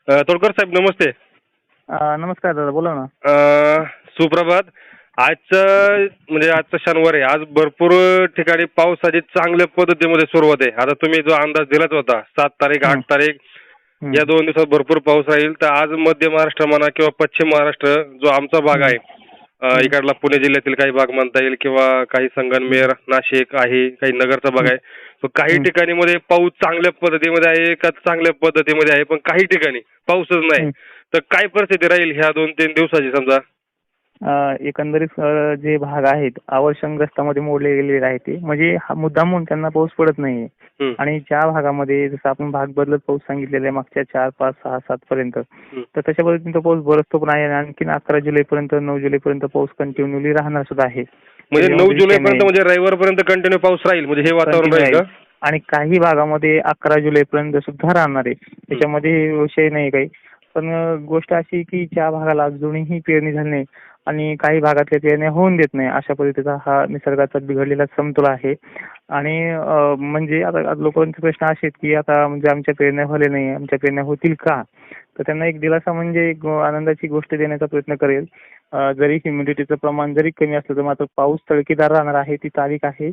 तोडकर साहेब नमस्ते. नमस्कार दादा, बोला ना. सुप्रभात. आजचा शनिवार आहे. आज भरपूर ठिकाणी पावसाची चांगल्या पद्धतीमध्ये सुरुवात आहे. आता तुम्ही जो अंदाज दिलाच होता 7 तारीख 8 तारीख या 2 दिवसात भरपूर पाऊस राहील. तर आज मध्य महाराष्ट्र म्हणा किंवा पश्चिम महाराष्ट्र जो आमचा भाग आहे, इकडला पुणे जिल्ह्यातील काही भाग म्हणता येईल किंवा काही संगमनेर नाशिक आहे, काही नगरचा भाग आहे. तो काही ठिकाणी मध्ये पाऊस चांगल्या पद्धतीमध्ये आहे का चांगल्या पद्धतीमध्ये आहे, पण काही ठिकाणी पाऊसच नाही. तर काय परिस्थिती राहील ह्या 2-3 दिवसाची समजा? एकंदरीत जे भाग आहेत अवर्षणग्रस्तामध्ये मोडले गेलेले आहेत ते म्हणजे मुद्दामून त्यांना पाऊस पडत नाहीये. आणि ज्या भागामध्ये जसं आपण भाग बदलत पाऊस सांगितलेला आहे मागच्या 4, 5, 6, 7 पर्यंत, तर तशा पद्धतीने तो पाऊस बरसतो पण आहे. आणखी 11 जुलैपर्यंत 9 जुलैपर्यंत पाऊस कंटिन्युअली राहणार सुद्धा आहे. म्हणजे 9 जुलैपर्यंत म्हणजे रविवारपर्यंत कंटिन्यू पाऊस राहील म्हणजे हे वातावरण राहील का? आणि काही भागामध्ये 11 जुलैपर्यंत सुद्धा राहणार आहे. त्याच्यामध्ये विषय नाही काही. पण गोष्ट अशी की ज्या भागाला अजूनही पेरणी झाली नाही आणि काही भागातल्या पेरण्या होऊन देत नाही, अशा पद्धतीचा हा निसर्गाचा बिघडलेला समतोल आहे. आणि म्हणजे आता लोकांचे प्रश्न असे आहेत की आता म्हणजे आमच्या पेरण्या झाल्या नाही, आमच्या पेरण्या होतील का? तर त्यांना एक दिलासा म्हणजे एक आनंदाची गोष्ट देण्याचा प्रयत्न करेल. जरी ह्युमिडिटीचं प्रमाण जरी कमी असलं तर मात्र पाऊस तळकीदार राहणार आहे. ती तारीख आहे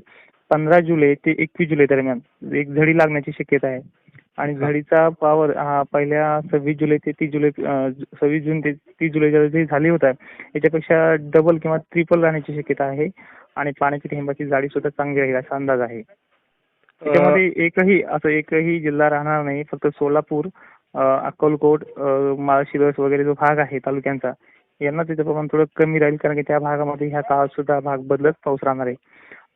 15 जुलै ते 21 जुलै दरम्यान एक झडी लागण्याची शक्यता आहे. आणि झडीचा पावर हा पहिल्या 26 जुलै ते 30 जुलै 26 जून ते 30 जुलै जे झाली होता याच्यापेक्षा डबल किंवा ट्रिपल राहण्याची शक्यता आहे. आणि पाण्याची थेंबाची जाडी सुद्धा चांगली राहील असा अंदाज आहे. त्याच्यामध्ये एकही जिल्हा राहणार नाही. फक्त सोलापूर, अक्कलकोट, माळशिरस वगैरे जो भाग आहे तालुक्यांचा यांना त्याचं प्रमाण थोडं कमी राहील, कारण की त्या भागामध्ये ह्या काळात सुद्धा भाग बदलत पाऊस राहणार आहे.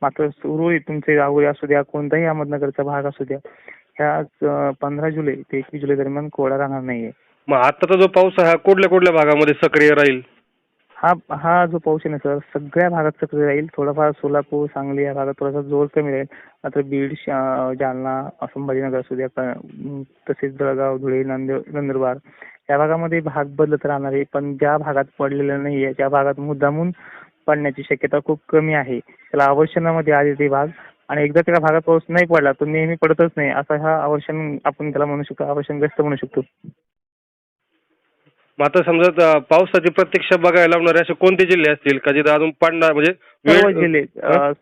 मात्र उर्वरित तुमचे राहुरी असू द्या, कोणताही अहमदनगरचा भाग असू द्या, ह्या 15 जुलै ते 21 जुलै दरम्यान कोरडा राहणार नाहीये. मग आताचा जो पाऊस आहे हा कुठल्या कुठल्या भागामध्ये सक्रिय राहील? हा जो पाऊस आहे ना सर, सगळ्या भागात सक्रिय राहील. थोडाफार सोलापूर, सांगली या भागात थोडासा जोर कमी राहील. मात्र बीड, जालना, संभाजीनगर असू द्या, तसेच जळगाव, धुळे, नंदुरबार या भागामध्ये भाग बदलत राहणार आहे. पण ज्या भागात पडलेलं नाहीये त्या भागात मुद्दामून पडण्याची शक्यता खूप कमी आहे. त्याला अवर्षणामध्ये आले ते भाग. आणि एकदा त्या भागात पाऊस नाही पडला तो नेहमी पडतच नाही, असा हा अवर्षण आपण त्याला म्हणू शकतो, अवर्षणग्रस्त म्हणू शकतो. आता समजा पावसाची प्रत्यक्ष बघायला लावणारे असे कोणते जिल्हे असतील का जिथे अजून पडणार म्हणजे?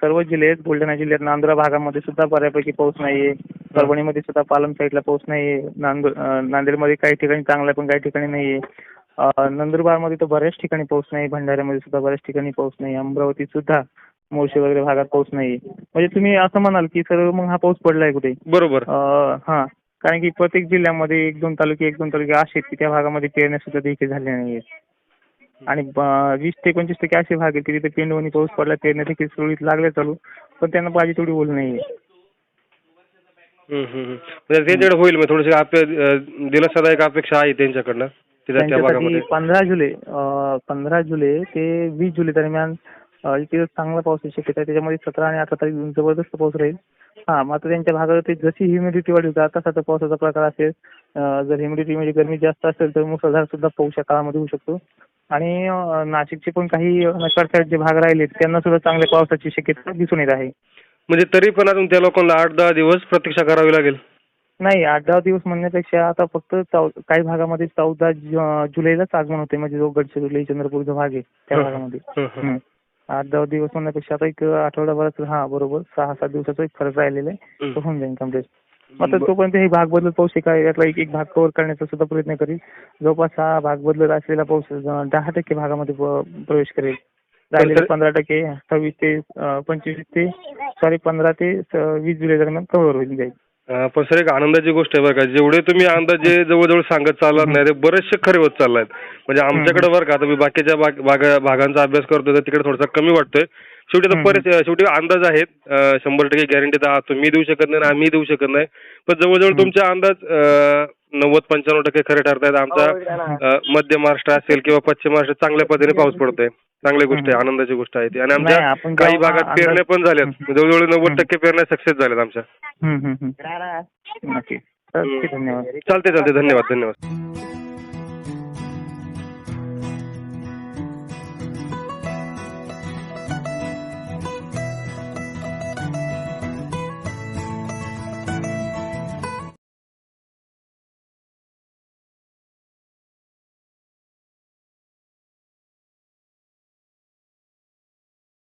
सर्व जिल्हे बुलढाणा जिल्ह्यात नांदुरा भागामध्ये सुद्धा बऱ्यापैकी पाऊस नाहीये. परभणीमध्ये सुद्धा पालम साईडला पाऊस नाहीये. नांदेडमध्ये काही ठिकाणी चांगला पण काही ठिकाणी नाहीये. नंदुरबारमध्ये तर बऱ्याच ठिकाणी पाऊस नाही. भंडाऱ्यामध्ये सुद्धा बऱ्याच ठिकाणी पाऊस नाही. अमरावतीत सुद्धा मोर्शी वगैरे भागात पाऊस नाहीये. म्हणजे तुम्ही असं म्हणाल की सर मग हा पाऊस पडलाय कुठे? बरोबर. कारण की प्रत्येक जिल्ह्यामध्ये 1-2 तालुके असे आहेत की त्या भागामध्ये पेरण्या सुद्धा देखील झाल्या नाहीये. आणि 20 ते 25% असे भाग आहेत की तिथे पेंडवणी पाऊस पडला, पेरण्या देखील सुरळीत लागल्या चालू, पण त्यांना पाहिजे तेवढी ओल नाहीये. म्हणजे होईल मग थोडीशी दिलासादायक अपेक्षा आहे त्यांच्याकडनं. 15 जुलै ते 20 जुलै दरम्यान इथे चांगला पाऊस शक्यता आहे. त्याच्यामध्ये 17 आणि 18 तारीख जबरदस्त पाऊस राहील. मात्र त्यांच्या भागात जशी ह्युमिडिटी वाढली तसा पावसाचा प्रकार असेल. जर ह्युमिडिटी म्हणजे गरमी जास्त असेल तर मुसळधार सुद्धा पाऊस या काळामध्ये होऊ शकतो. आणि नाशिकचे पण काही नगरचे जे भाग राहिले त्यांना सुद्धा चांगल्या पावसाची शक्यता दिसून येत आहे. म्हणजे तरी पण अजून त्या लोकांना 8-10 दिवस प्रतीक्षा करावी लागेल? नाही, 8-10 दिवस म्हणण्यापेक्षा आता फक्त काही भागामध्ये 14 जुलैलाच आगमन होते. म्हणजे जो गडचिरोली, चंद्रपूर जो भाग आहे त्या भागामध्ये 8-10 दिवस म्हणण्यापेक्षा आता एक आठवडाभरात बरोबर 6-7 दिवसाचा एक फरक राहिलेला आहे. तो होऊन जाईल कम्प्लीट. मात्र तोपर्यंत हे भाग बदलत पाऊस यातला एक भाग कव्हर करण्याचा सुद्धा प्रयत्न करेल. जवळपास हा भाग बदलत असलेला पाऊस 10% भागामध्ये प्रवेश करेल. राहिलेले 15% 15 ते 20 जुलै दरम्यान कव्हर होईल जाईल. पण सर एक आनंदाची गोष्ट आहे बरं का, जेवढे तुम्ही अंदाजे जवळजवळ सांगत चालणार नाही ते बरेचसे खरे होत चाललायत. म्हणजे आमच्याकडे बरं का आता मी बाकीच्या भागांचा अभ्यास करतोय तर तिकडे थोडासा कमी वाटतोय. शेवटी अंदाज आहेत. 100% गॅरंटी तर तुम्ही देऊ शकत नाही, आम्ही देऊ शकत नाही. पण जवळजवळ तुमचे अंदाज 90-95% खरे ठरतायत. आमचा मध्य महाराष्ट्र असेल किंवा पश्चिम महाराष्ट्र चांगल्या पद्धतीने पाऊस पडतोय. चांगली गोष्ट आहे, आनंदाची गोष्ट आहे ती. आणि आमच्या काही भागात पेरण्या पण झाल्यात. जवळजवळ 90% पेरण्या सक्सेस झाल्यात आमच्या. नक्की. धन्यवाद. चालते धन्यवाद.